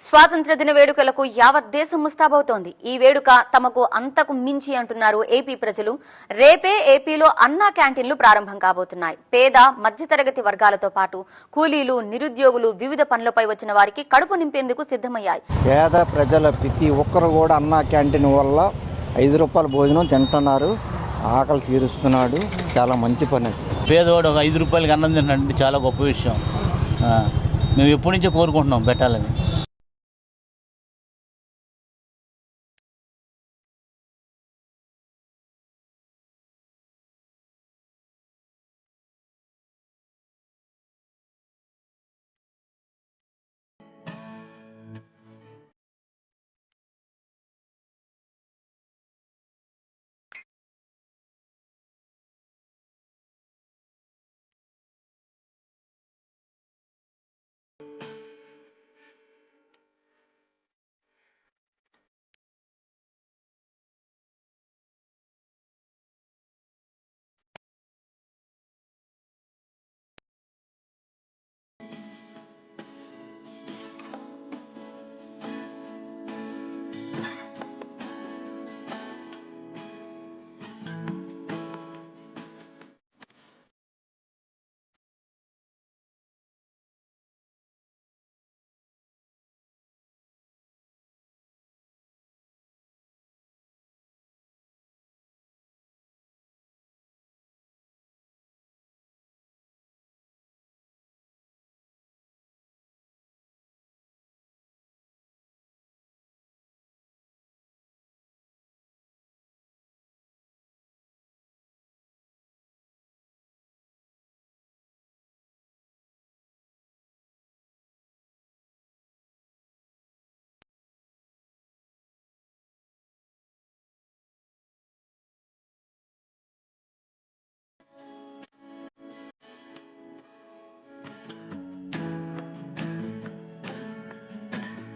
స్వాతంత్ర దిన వేడుకలకు యావత్ దేశం ముస్తాబవుతోంది. ఈ వేడుక తమకు అంతకు మించి అంటున్నారు ఏపీ ప్రజలు. రేపే ఏపీలో అన్నా క్యాంటీన్లు ప్రారంభం కాబోతున్నాయి. పేద మధ్యతరగతి వర్గాలతో పాటు కూలీలు, నిరుద్యోగులు, వివిధ పనులపై వచ్చిన వారికి కడుపు నింపేందుకు సిద్ధమయ్యాయి. పేద ప్రజల ప్రతి ఒక్కరు కూడా అన్నా క్యాంటీన్ వల్ల 5 రూపాయల భోజనం తింటున్నారు. ఆకలి తీరుస్తున్నాడు. చాలా మంచి పని. పేదవాడు ఒక 5 రూపాయలకి అన్నం తింటే చాలా గొప్ప విషయం. మేము ఎప్పటి నుంచో కోరుకుంటున్నాం పెట్టాలని.